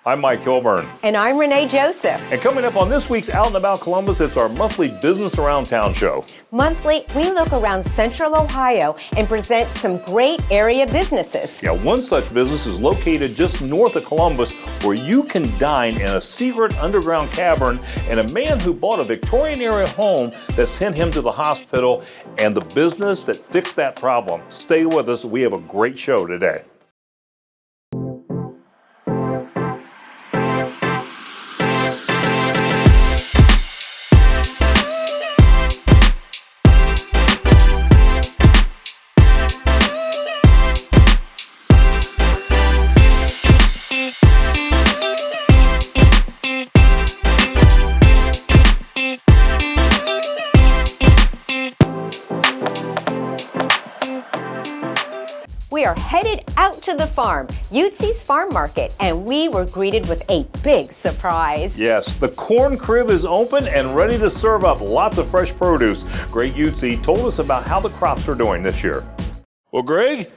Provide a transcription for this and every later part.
I'm Mike Kilburn. And I'm Renee Joseph. And coming up on this week's Out and About Columbus, it's our monthly Business Around Town show. Monthly, we look around Central Ohio and present some great area businesses. Yeah, one such business is located just north of Columbus, where you can dine in a secret underground cavern, and a man who bought a Victorian era home that sent him to the hospital, and the business that fixed that problem. Stay with us. We have a great show today. We are headed out to the farm, Utzi's Farm Market, and we were greeted with a big surprise. Yes, the corn crib is open and ready to serve up lots of fresh produce. Greg Utzi told us about how the crops are doing this year. Well, Greg,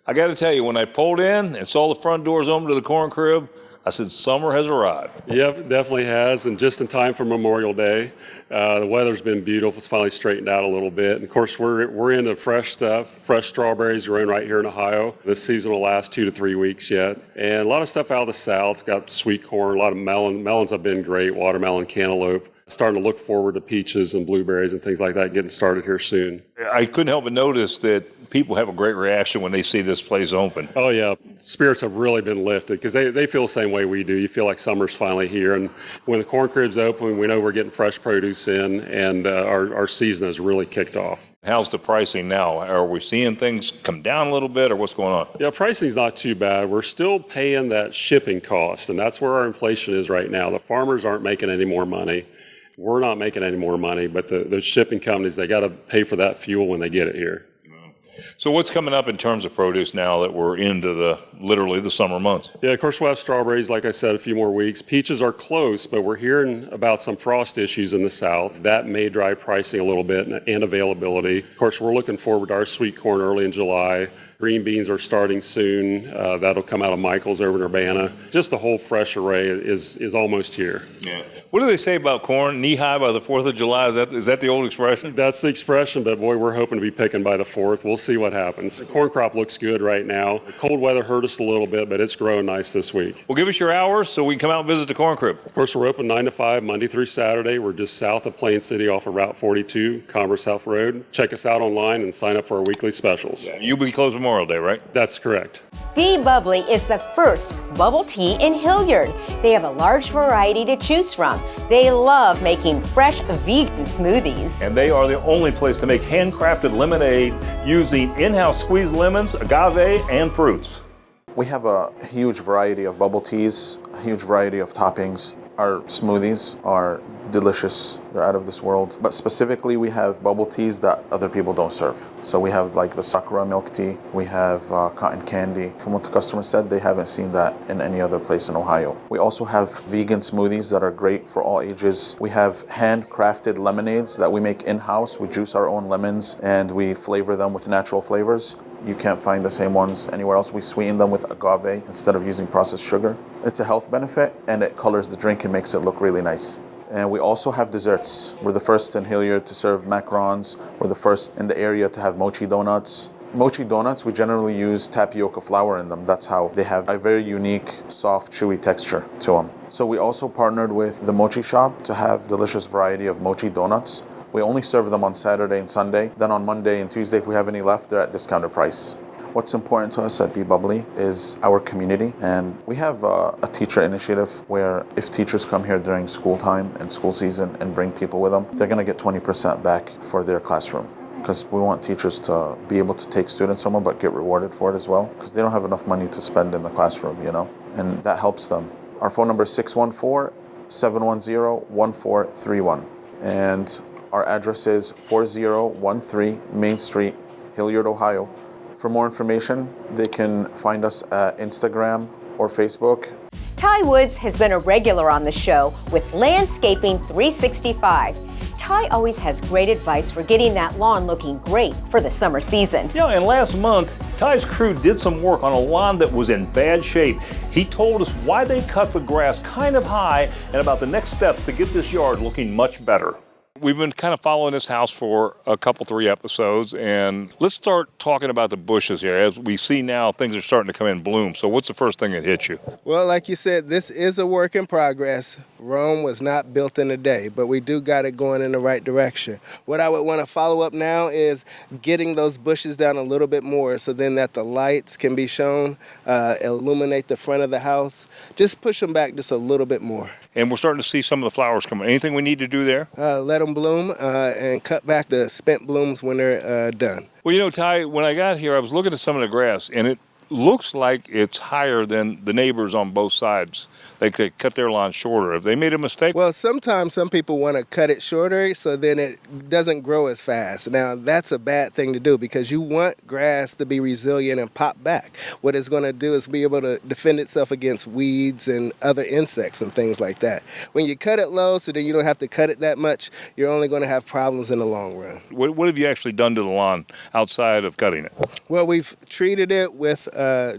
I got to tell you, when I pulled in and saw the front doors open to the corn crib, I said, summer has arrived. Yep, definitely has, and just in time for Memorial Day. The weather's been beautiful. It's finally straightened out a little bit. And of course, we're into fresh stuff, fresh strawberries growing right here in Ohio. This season will last 2 to 3 weeks yet. And a lot of stuff out of the south. Got sweet corn, a lot of melon. Melons have been great, watermelon, cantaloupe. Starting to look forward to peaches and blueberries and things like that getting started here soon. I couldn't help but notice that people have a great reaction when they see this place open. Oh yeah, spirits have really been lifted because they feel the same way we do. You feel like summer's finally here, and when the corn crib's open, we know we're getting fresh produce in, and our season has really kicked off. How's the pricing now? Are we seeing things come down a little bit, or what's going on? Yeah, pricing's not too bad. We're still paying that shipping cost, and that's where our inflation is right now. The farmers aren't making any more money. We're not making any more money, but the shipping companies, they got to pay for that fuel when they get it here. So what's coming up in terms of produce now that we're into literally the summer months? Yeah, of course we'll have strawberries, like I said, a few more weeks. Peaches are close, but we're hearing about some frost issues in the south. That may drive pricing a little bit and availability. Of course, we're looking forward to our sweet corn early in July. Green beans are starting soon. That'll come out of Michael's over in Urbana. Just the whole fresh array is almost here. Yeah. What do they say about corn? Knee high by the 4th of July? Is that the old expression? That's the expression, but boy, we're hoping to be picking by the 4th. We'll see what happens. The corn crop looks good right now. The cold weather hurt us a little bit, but it's growing nice this week. Well, give us your hours so we can come out and visit the corn crib. Of course, we're open 9 to 5, Monday through Saturday. We're just south of Plain City off of Route 42, Commerce South Road. Check us out online and sign up for our weekly specials. Yeah, you'll be closed Memorial Day, right? That's correct. Be Bubbly is the first bubble tea in Hilliard. They have a large variety to choose from. They love making fresh vegan smoothies. And they are the only place to make handcrafted lemonade using in-house squeezed lemons, agave, and fruits. We have a huge variety of bubble teas, a huge variety of toppings. Our smoothies are delicious. They're out of this world. But specifically, we have bubble teas that other people don't serve. So we have like the Sakura milk tea. We have cotton candy. From what the customer said, they haven't seen that in any other place in Ohio. We also have vegan smoothies that are great for all ages. We have handcrafted lemonades that we make in-house. We juice our own lemons and we flavor them with natural flavors. You can't find the same ones anywhere else. We sweeten them with agave instead of using processed sugar. It's a health benefit and it colors the drink and makes it look really nice. And we also have desserts. We're the first in Hilliard to serve macarons. We're the first in the area to have mochi donuts. Mochi donuts, we generally use tapioca flour in them. That's how they have a very unique, soft, chewy texture to them. So we also partnered with the Mochi Shop to have delicious variety of mochi donuts. We only serve them on Saturday and Sunday. Then on Monday and Tuesday, if we have any left, they're at discounted price. What's important to us at Be Bubbly is our community, and we have a teacher initiative where if teachers come here during school time and school season and bring people with them, they're going to get 20% back for their classroom. Because we want teachers to be able to take students somewhere but get rewarded for it as well, because they don't have enough money to spend in the classroom, and that helps them. Our phone number is 614-710-1431, and our address is 4013 Main Street, Hilliard, Ohio. For more information, they can find us at Instagram or Facebook. Ty Woods has been a regular on the show with Landscaping 365. Ty always has great advice for getting that lawn looking great for the summer season. Yeah, and last month, Ty's crew did some work on a lawn that was in bad shape. He told us why they cut the grass kind of high and about the next steps to get this yard looking much better. We've been kind of following this house for a couple, 3 episodes, and let's start talking about the bushes here. As we see now, things are starting to come in bloom. So what's the first thing that hits you? Well, like you said, this is a work in progress. Rome was not built in a day, but we do got it going in the right direction. What I would want to follow up now is getting those bushes down a little bit more so then that the lights can be shown, illuminate the front of the house. Just push them back just a little bit more. And we're starting to see some of the flowers coming. Anything we need to do there? Let them bloom and cut back the spent blooms when they're done. Well, you know, Ty, when I got here, I was looking at some of the grass, and it looks like it's higher than the neighbors on both sides. They could cut their lawn shorter. Have they made a mistake? Well, sometimes some people want to cut it shorter so then it doesn't grow as fast. Now, that's a bad thing to do because you want grass to be resilient and pop back. What it's going to do is be able to defend itself against weeds and other insects and things like that. When you cut it low so then you don't have to cut it that much, you're only going to have problems in the long run. What have you actually done to the lawn outside of cutting it? Well, we've treated it with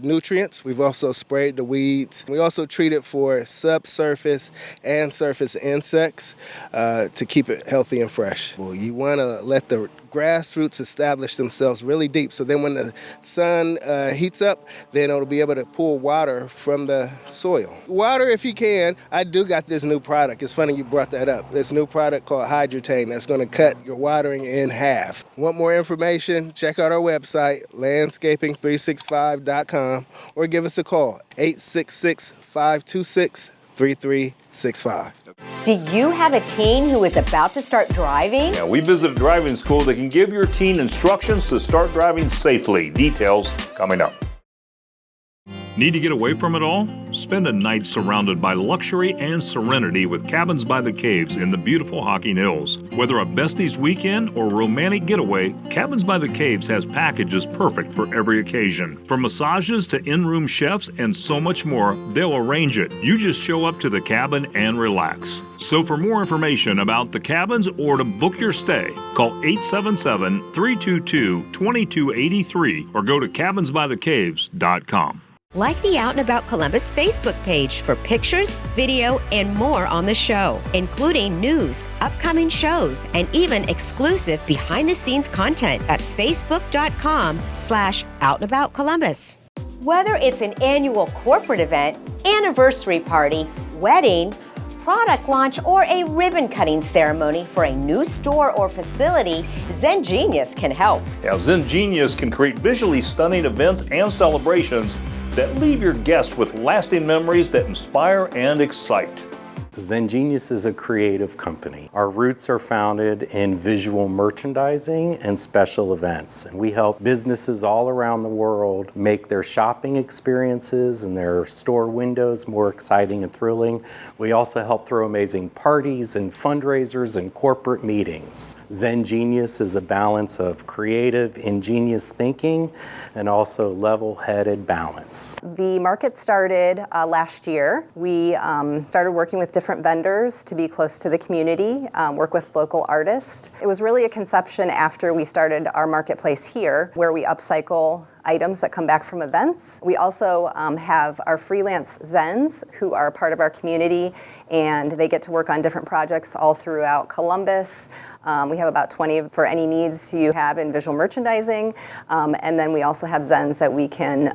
nutrients. We've also sprayed the weeds. We also treat it for subsurface and surface insects to keep it healthy and fresh. Well, you want to let the grass roots establish themselves really deep so then when the sun heats up, then it'll be able to pull water from the soil. Water if you can. I do got this new product. It's funny you brought that up. This new product called Hydrotain that's going to cut your watering in half. Want more information? Check out our website, landscaping365.com, or give us a call, 866-526-3365. Do you have a teen who is about to start driving? Yeah, we visit a driving school that can give your teen instructions to start driving safely. Details coming up. Need to get away from it all? Spend a night surrounded by luxury and serenity with Cabins by the Caves in the beautiful Hocking Hills. Whether a besties weekend or romantic getaway, Cabins by the Caves has packages perfect for every occasion. From massages to in-room chefs and so much more, they'll arrange it. You just show up to the cabin and relax. So for more information about the cabins or to book your stay, call 877-322-2283 or go to cabinsbythecaves.com. Like the Out and About Columbus Facebook page for pictures, video, and more on the show, including news, upcoming shows, and even exclusive behind-the-scenes content. That's facebook.com/OutandAboutColumbus. Whether it's an annual corporate event, anniversary party, wedding, product launch, or a ribbon cutting ceremony for a new store or facility, Zen Genius can help. Now, Zen Genius can create visually stunning events and celebrations that leave your guests with lasting memories that inspire and excite. Zen Genius is a creative company. Our roots are founded in visual merchandising and special events. And we help businesses all around the world make their shopping experiences and their store windows more exciting and thrilling. We also help throw amazing parties and fundraisers and corporate meetings. Zen Genius is a balance of creative, ingenious thinking and also level-headed balance. The market started last year. We started working with different vendors to be close to the community, work with local artists. It was really a conception after we started our marketplace here, where we upcycle items that come back from events. We also have our freelance Zens who are part of our community, and they get to work on different projects all throughout Columbus. We have about 20 for any needs you have in visual merchandising, and then we also have Zens that we can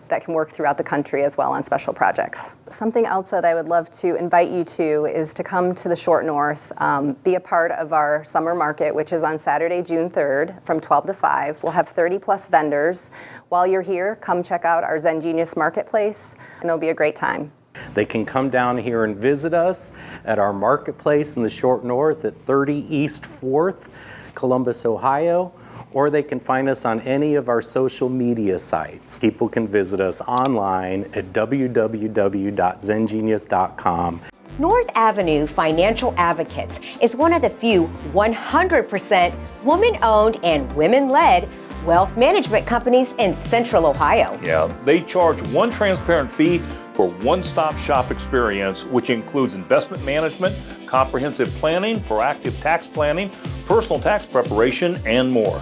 that can work throughout the country as well on special projects. Something else that I would love to invite you to is to come to the Short North, be a part of our summer market, which is on Saturday, June 3rd from 12 to 5. We'll have 30 plus vendors. While you're here, come check out our Zen Genius Marketplace, and it'll be a great time. They can come down here and visit us at our marketplace in the Short North at 30 East 4th, Columbus, Ohio. Or they can find us on any of our social media sites. People can visit us online at www.zengenius.com. North Avenue Financial Advocates is one of the few 100% woman-owned and women-led wealth management companies in Central Ohio. Yeah, they charge one transparent fee for one-stop shop experience, which includes investment management, comprehensive planning, proactive tax planning, personal tax preparation, and more.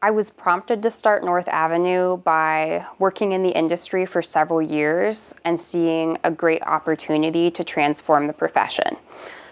I was prompted to start North Avenue by working in the industry for several years and seeing a great opportunity to transform the profession.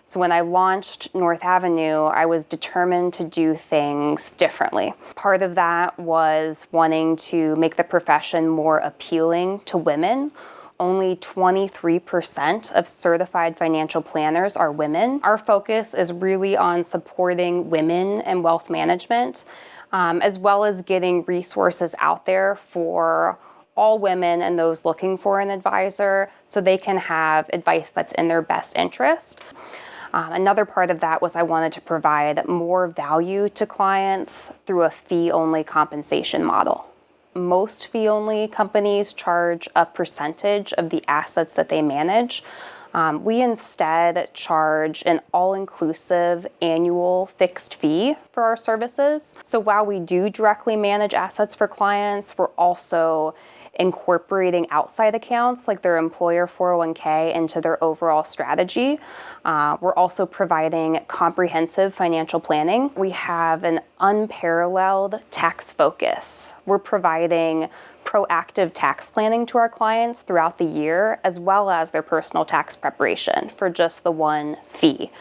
So when I launched North Avenue, I was determined to do things differently. Part of that was wanting to make the profession more appealing to women. Only 23% of certified financial planners are women. Our focus is really on supporting women in wealth management, as well as getting resources out there for all women and those looking for an advisor so they can have advice that's in their best interest. Another part of that was I wanted to provide more value to clients through a fee-only compensation model. Most fee-only companies charge a percentage of the assets that they manage. We instead charge an all-inclusive annual fixed fee for our services. So while we do directly manage assets for clients, we're also incorporating outside accounts like their employer 401k into their overall strategy. We're also providing comprehensive financial planning. We have an unparalleled tax focus. We're providing proactive tax planning to our clients throughout the year, as well as their personal tax preparation for just the one fee.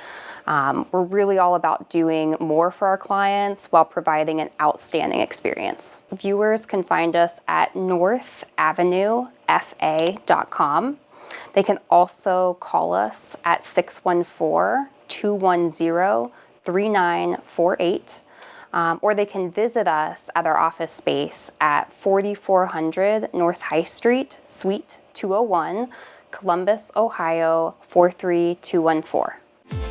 We're really all about doing more for our clients while providing an outstanding experience. Viewers can find us at northavenuefa.com. They can also call us at 614-210-3948, or they can visit us at our office space at 4400 North High Street, Suite 201, Columbus, Ohio 43214.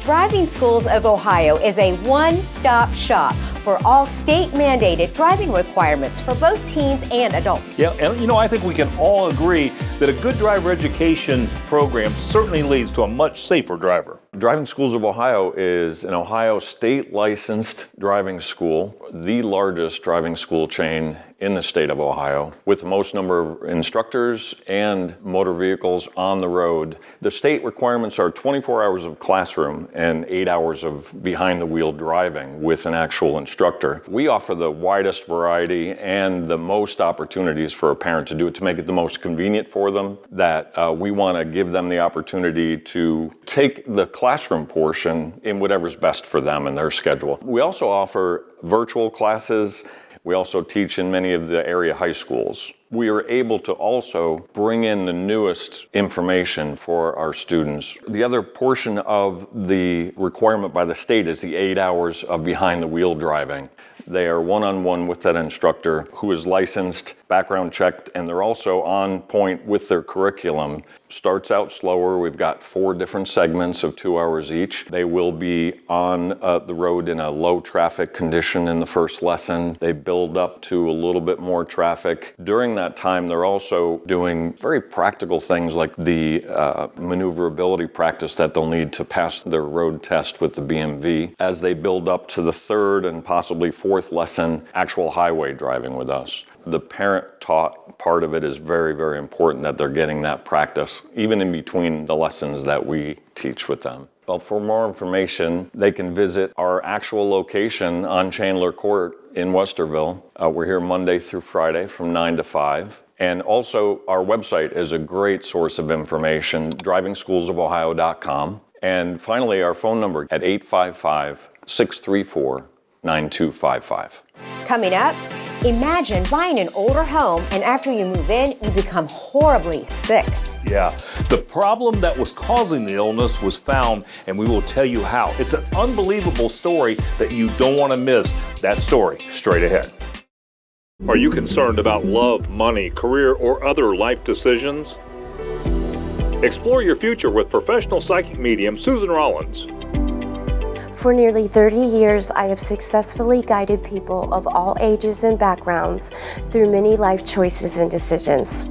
Driving Schools of Ohio is a one-stop shop for all state-mandated driving requirements for both teens and adults. Yeah, and I think we can all agree that a good driver education program certainly leads to a much safer driver. Driving Schools of Ohio is an Ohio state licensed driving school, the largest driving school chain in the state of Ohio, with the most number of instructors and motor vehicles on the road. The state requirements are 24 hours of classroom and 8 hours of behind the wheel driving with an actual instructor. We offer the widest variety and the most opportunities for a parent to do it, to make it the most convenient for them, that we want to give them the opportunity to take the classroom portion in whatever's best for them and their schedule. We also offer virtual classes. We also teach in many of the area high schools. We are able to also bring in the newest information for our students. The other portion of the requirement by the state is the 8 hours of behind the wheel driving. They are one-on-one with that instructor who is licensed, background checked, and they're also on point with their curriculum. Starts out slower. We've got 4 different segments of 2 hours each. They will be on the road in a low traffic condition in the first lesson. They build up to a little bit more traffic. During that time, they're also doing very practical things like the maneuverability practice that they'll need to pass their road test with the BMV. As they build up to the 3rd and possibly 4th lesson, actual highway driving with us. The parent-taught part of it is very, very important, that they're getting that practice, even in between the lessons that we teach with them. Well, for more information, they can visit our actual location on Chandler Court in Westerville. We're here Monday through Friday from 9 to 5. And also, our website is a great source of information, drivingschoolsofohio.com. And finally, our phone number at 855-634-9255. Coming up, imagine buying an older home and after you move in, you become horribly sick. Yeah, the problem that was causing the illness was found, and we will tell you how. It's an unbelievable story that you don't want to miss. That story straight ahead. Are you concerned about love, money, career, or other life decisions? Explore your future with professional psychic medium Susan Rollins. For nearly 30 years, I have successfully guided people of all ages and backgrounds through many life choices and decisions.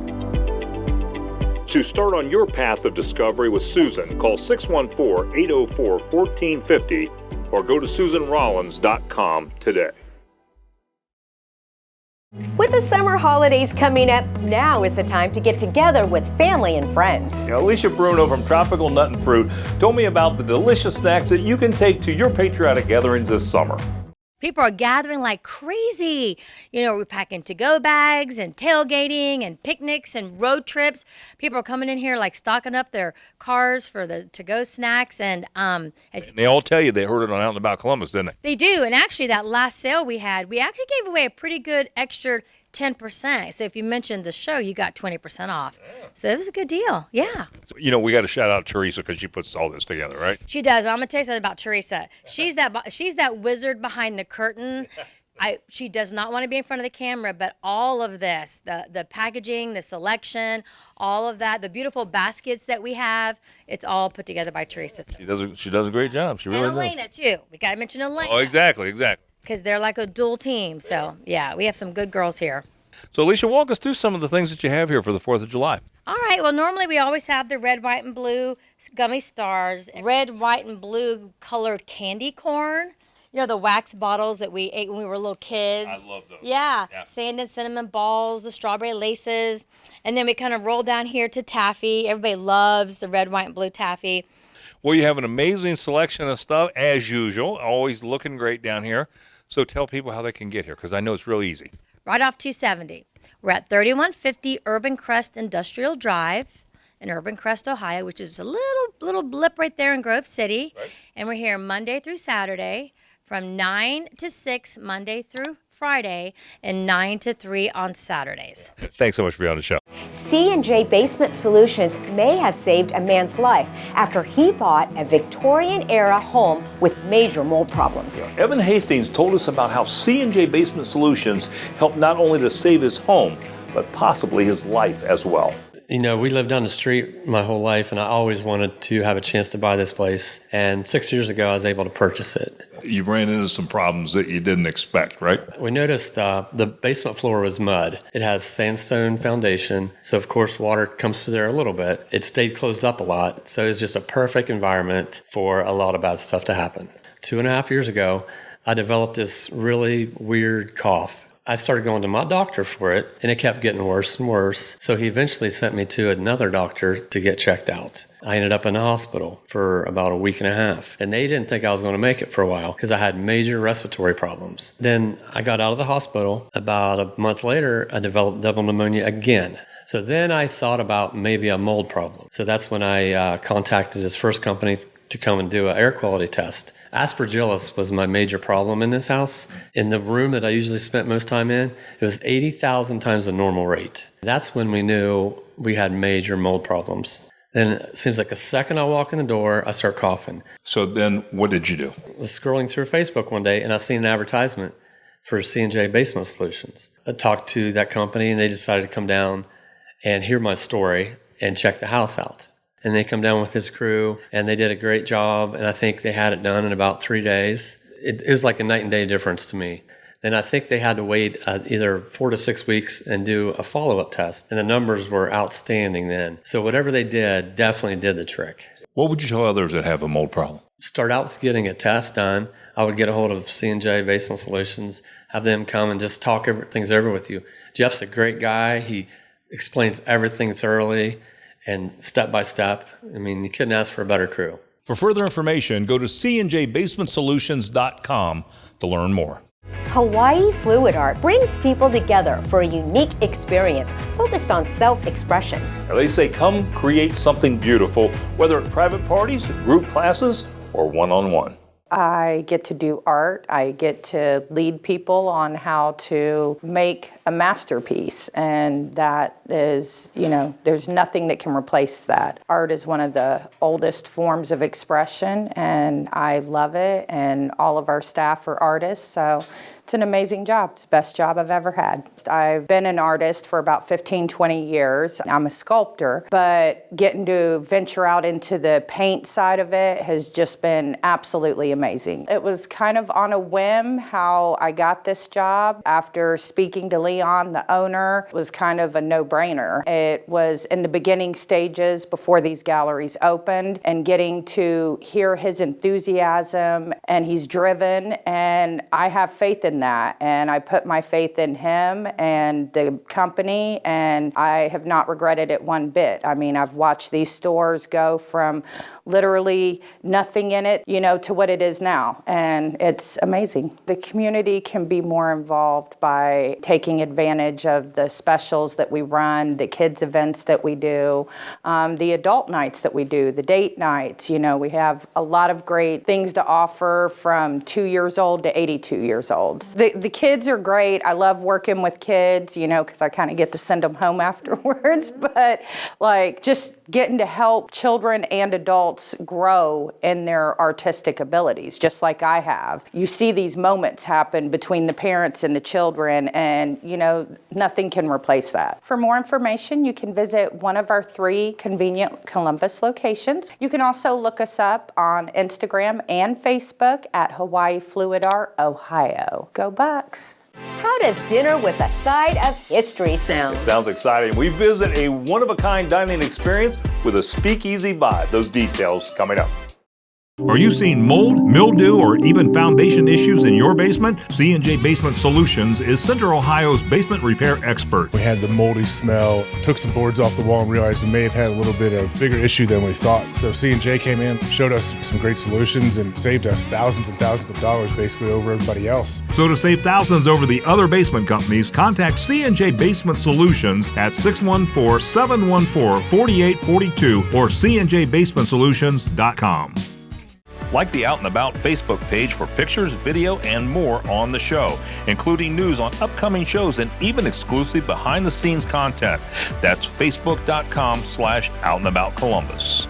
To start on your path of discovery with Susan, call 614-804-1450 or go to SusanRollins.com today. With the summer holidays coming up, now is the time to get together with family and friends. Alicia Bruno from Tropical Nut and Fruit told me about the delicious snacks that you can take to your patriotic gatherings this summer. People are gathering like crazy. We're packing to-go bags and tailgating and picnics and road trips. People are coming in here like stocking up their cars for the to-go snacks. And they all tell you they heard it on Out and About Columbus, didn't they? They do. And actually, that last sale we had, we actually gave away a pretty good extra 10%. So if you mentioned the show, you got 20% off. Yeah. So it was a good deal. Yeah. So, we got to shout out Teresa because she puts all this together, right? She does. I'm going to tell you something about Teresa. She's that wizard behind the curtain. She does not want to be in front of the camera, but all of this, the packaging, the selection, all of that, the beautiful baskets that we have, it's all put together by Teresa. She does a great job. She really does. And Elena, too. We got to mention Elena. Oh, exactly. Because they're like a dual team. So, yeah, we have some good girls here. So, Alicia, walk us through some of the things that you have here for the 4th of July. All right. Well, normally we always have the red, white, and blue gummy stars, red, white, and blue colored candy corn. The wax bottles that we ate when we were little kids. I love those. Yeah. Sand and cinnamon balls, the strawberry laces. And then we kind of roll down here to taffy. Everybody loves the red, white, and blue taffy. Well, you have an amazing selection of stuff, as usual. Always looking great down here. So tell people how they can get here, because I know it's real easy. Right off 270. We're at 3150 Urban Crest Industrial Drive in Urban Crest, Ohio, which is a little blip right there in Grove City. Right. And we're here Monday through Saturday from 9 to 6 Monday through Friday and 9 to 3 on Saturdays. Thanks so much for being on the show. C&J Basement Solutions may have saved a man's life after he bought a Victorian-era home with major mold problems. Evan Hastings told us about how C&J Basement Solutions helped not only to save his home, but possibly his life as well. We lived down the street my whole life, and I always wanted to have a chance to buy this place. And 6 years ago, I was able to purchase it. You ran into some problems that you didn't expect, right? We noticed the basement floor was mud. It has sandstone foundation, so of course water comes through there a little bit. It stayed closed up a lot, so it's just a perfect environment for a lot of bad stuff to happen. 2.5 years ago, I developed this really weird cough. I started going to my doctor for it, and it kept getting worse and worse. So he eventually sent me to another doctor to get checked out. I ended up in the hospital for about a week and a half, and they didn't think I was going to make it for a while because I had major respiratory problems. Then I got out of the hospital. About a month later, I developed double pneumonia again. So then I thought about maybe a mold problem. So that's when I contacted this first company to come and do an air quality test. Aspergillus was my major problem in this house. In the room that I usually spent most time in, it was 80,000 times the normal rate. That's when we knew we had major mold problems. Then it seems like the second I walk in the door, I start coughing. So then what did you do? I was scrolling through Facebook one day, and I seen an advertisement for C&J Basement Solutions. I talked to that company, and they decided to come down and hear my story and check the house out. And they come down with his crew, and they did a great job, and I think they had it done in about 3 days. It was like a night and day difference to me. Then I think they had to wait either 4 to 6 weeks and do a follow-up test, and the numbers were outstanding then. So whatever they did definitely did the trick. What would you tell others that have a mold problem? Start out with getting a test done. I would get a hold of C&J Basement Solutions, have them come and just talk things over with you. Jeff's a great guy. He explains everything thoroughly and step by step. I mean, you couldn't ask for a better crew. For further information, go to cnjbasementsolutions.com to learn more. Hawaii Fluid Art brings people together for a unique experience focused on self-expression. They say come create something beautiful, whether at private parties, group classes, or one-on-one. I get to do art. I get to lead people on how to make a masterpiece. And that is, there's nothing that can replace that. Art is one of the oldest forms of expression, and I love it. And all of our staff are artists, so it's an amazing job. It's the best job I've ever had. I've been an artist for about 15, 20 years. I'm a sculptor, but getting to venture out into the paint side of it has just been absolutely amazing. It was kind of on a whim how I got this job. After speaking to Leon, the owner, it was kind of a no-brainer. It was in the beginning stages before these galleries opened, and getting to hear his enthusiasm, and he's driven, and I have faith in in that, and I put my faith in him and the company, and I have not regretted it one bit. I mean, I've watched these stores go from literally nothing in it, to what it is now, and it's amazing. The community can be more involved by taking advantage of the specials that we run, the kids events that we do, the adult nights that we do, the date nights. We have a lot of great things to offer from 2 years old to 82 years old. The kids are great. I love working with kids, because I kind of get to send them home afterwards, but just getting to help children and adults grow in their artistic abilities, just like I have. You see these moments happen between the parents and the children, and nothing can replace that. For more information, you can visit one of our 3 convenient Columbus locations. You can also look us up on Instagram and Facebook at Hawaii Fluid Art, Ohio. Go Bucks! How does dinner with a side of history sound? It sounds exciting. We visit a one-of-a-kind dining experience with a speakeasy vibe. Those details coming up. Are you seeing mold, mildew, or even foundation issues in your basement? C&J Basement Solutions is Central Ohio's basement repair expert. We had the moldy smell, took some boards off the wall and realized we may have had a little bit of bigger issue than we thought. So C&J came in, showed us some great solutions, and saved us thousands and thousands of dollars basically over everybody else. So to save thousands over the other basement companies, contact C&J Basement Solutions at 614-714-4842 or cnjbasementsolutions.com. Like the Out and About Facebook page for pictures, video, and more on the show, including news on upcoming shows and even exclusive behind-the-scenes content. That's facebook.com/outandaboutcolumbus.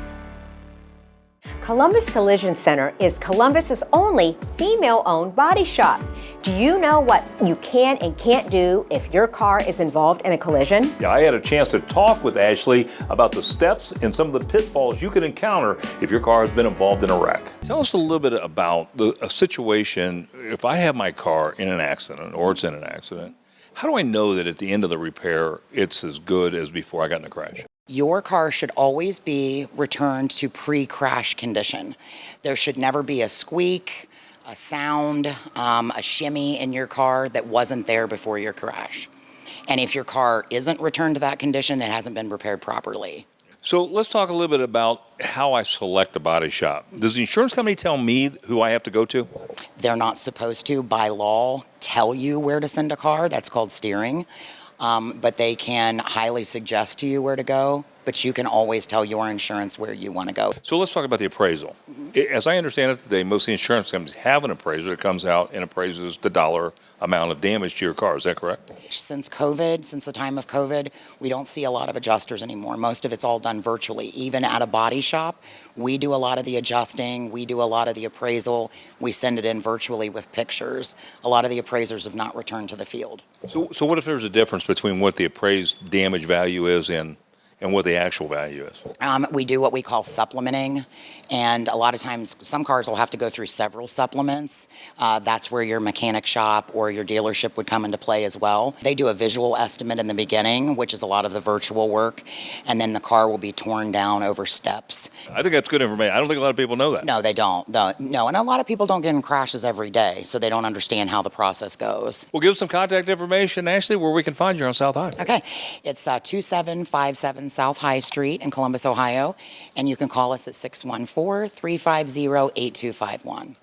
Columbus Collision Center is Columbus's only female-owned body shop. Do you know what you can and can't do if your car is involved in a collision? Yeah, I had a chance to talk with Ashley about the steps and some of the pitfalls you can encounter if your car has been involved in a wreck. Tell us a little bit about a situation. If I have my car in an accident or it's in an accident, how do I know that at the end of the repair it's as good as before I got in a crash? Your car should always be returned to pre-crash condition. There should never be a squeak, a sound, a shimmy in your car that wasn't there before your crash. And if your car isn't returned to that condition, it hasn't been repaired properly. So let's talk a little bit about how I select a body shop. Does the insurance company tell me who I have to go to? They're not supposed to, by law, tell you where to send a car. That's called steering. But they can highly suggest to you where to go, but you can always tell your insurance where you want to go. So let's talk about the appraisal. As I understand it today, most of the insurance companies have an appraiser that comes out and appraises the dollar amount of damage to your car. Is that correct? Since the time of COVID, we don't see a lot of adjusters anymore. Most of it's all done virtually. Even at a body shop, we do a lot of the adjusting, we do a lot of the appraisal, we send it in virtually with pictures. A lot of the appraisers have not returned to the field. So what if there's a difference between what the appraised damage value is and what the actual value is? We do what we call supplementing, and a lot of times some cars will have to go through several supplements. That's where your mechanic shop or your dealership would come into play as well. They do a visual estimate in the beginning, which is a lot of the virtual work, and then the car will be torn down over steps. I think that's good information. I don't think a lot of people know that. No, they don't. No, and a lot of people don't get in crashes every day, so they don't understand how the process goes. Well, give us some contact information, Ashley, where we can find you on South High. Okay. It's 2757 South High Street in Columbus, Ohio, and you can call us at 614-350-8251.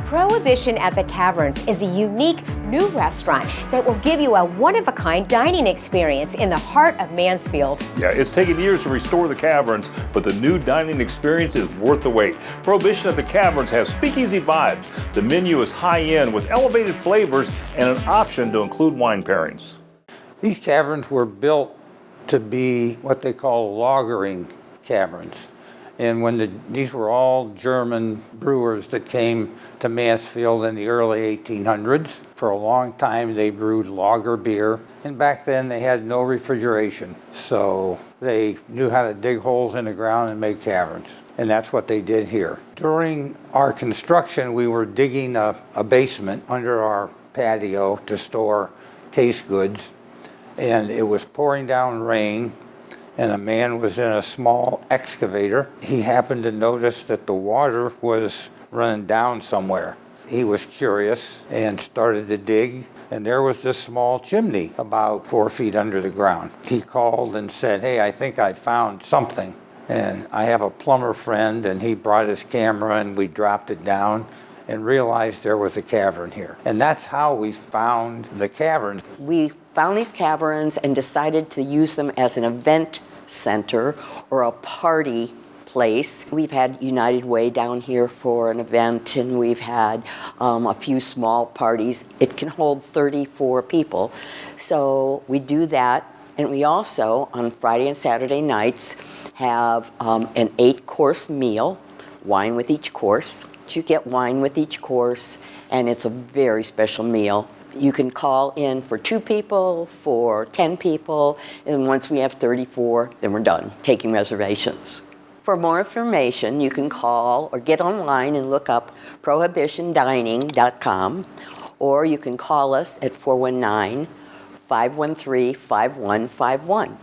Prohibition at the Caverns is a unique new restaurant that will give you a one-of-a-kind dining experience in the heart of Mansfield. Yeah, it's taken years to restore the Caverns, but the new dining experience is worth the wait. Prohibition at the Caverns has speakeasy vibes. The menu is high-end with elevated flavors and an option to include wine pairings. These caverns were built to be what they call lagering caverns. And these were all German brewers that came to Mansfield in the early 1800s. For a long time they brewed lager beer, and back then they had no refrigeration. So they knew how to dig holes in the ground and make caverns. And that's what they did here. During our construction, we were digging a basement under our patio to store case goods. And it was pouring down rain, and a man was in a small excavator. He happened to notice that the water was running down somewhere. he was curious and started to dig, and there was this small chimney about 4 feet under the ground. He called and said, "Hey, I think I found something." And I have a plumber friend, and he brought his camera, and we dropped it down and realized there was a cavern here. And that's how we found the caverns. We found these caverns and decided to use them as an event center or a party place. We've had United Way down here for an event, and we've had a few small parties. It can hold 34 people. So we do that. And we also, on Friday and Saturday nights, have an 8-course meal, wine with each course. You get wine with each course, and it's a very special meal. You can call in for 2 people, for 10 people, and once we have 34, then we're done taking reservations. For more information, you can call or get online and look up prohibitiondining.com, or you can call us at 419-513-5151.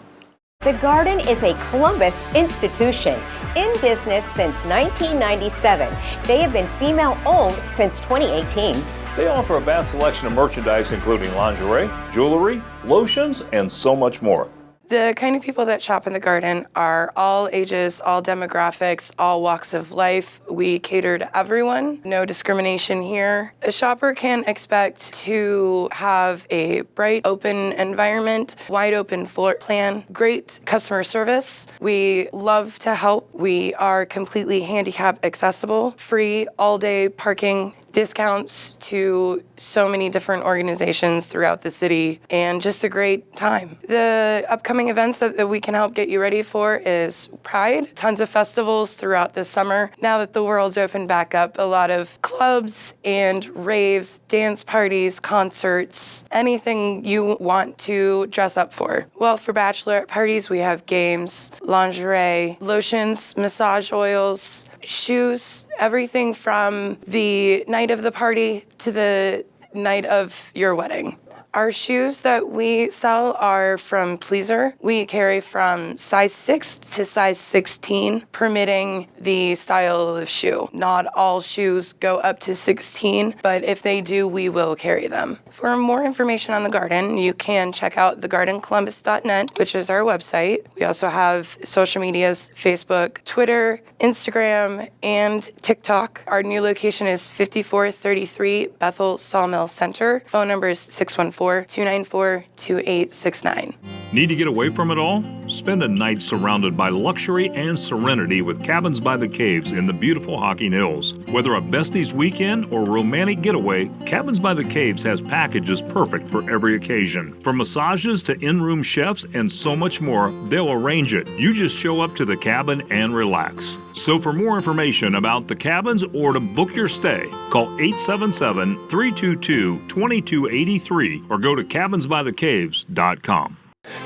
The Garden is a Columbus institution in business since 1997. They have been female-owned since 2018. They offer a vast selection of merchandise, including lingerie, jewelry, lotions, and so much more. The kind of people that shop in the Garden are all ages, all demographics, all walks of life. We cater to everyone, no discrimination here. A shopper can expect to have a bright, open environment, wide open floor plan, great customer service. We love to help. We are completely handicap accessible, free all-day parking, discounts to so many different organizations throughout the city, and just a great time. The upcoming events that we can help get you ready for is Pride, tons of festivals throughout the summer. Now that the world's opened back up, a lot of clubs and raves, dance parties, concerts, anything you want to dress up for. Well, for bachelorette parties, we have games, lingerie, lotions, massage oils, shoes, everything from the night of the party to the night of your wedding. Our shoes that we sell are from Pleaser. We carry from size 6 to size 16, permitting the style of shoe. Not all shoes go up to 16, but if they do, we will carry them. For more information on the Garden, you can check out thegardencolumbus.net, which is our website. We also have social medias, Facebook, Twitter, Instagram, and TikTok. Our new location is 5433 Bethel Sawmill Center. Phone number is 614-294-2869. Need to get away from it all? Spend a night surrounded by luxury and serenity with Cabins by the Caves in the beautiful Hocking Hills. Whether a besties weekend or romantic getaway, Cabins by the Caves has packages perfect for every occasion. From massages to in-room chefs and so much more, they'll arrange it. You just show up to the cabin and relax. So for more information about the cabins or to book your stay, call 877-322-2283 or go to cabinsbythecaves.com.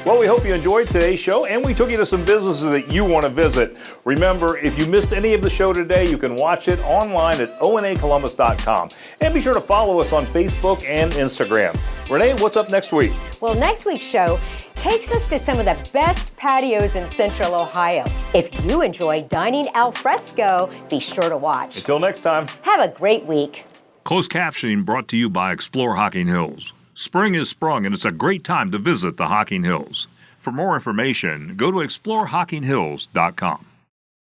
Well, we hope you enjoyed today's show, and we took you to some businesses that you want to visit. Remember, if you missed any of the show today, you can watch it online at onacolumbus.com. And be sure to follow us on Facebook and Instagram. Renee, what's up next week? Well, next week's show takes us to some of the best patios in Central Ohio. If you enjoy dining al fresco, be sure to watch. Until next time. Have a great week. Closed captioning brought to you by Explore Hocking Hills. Spring is sprung, and it's a great time to visit the Hocking Hills. For more information, go to exploreHockingHills.com.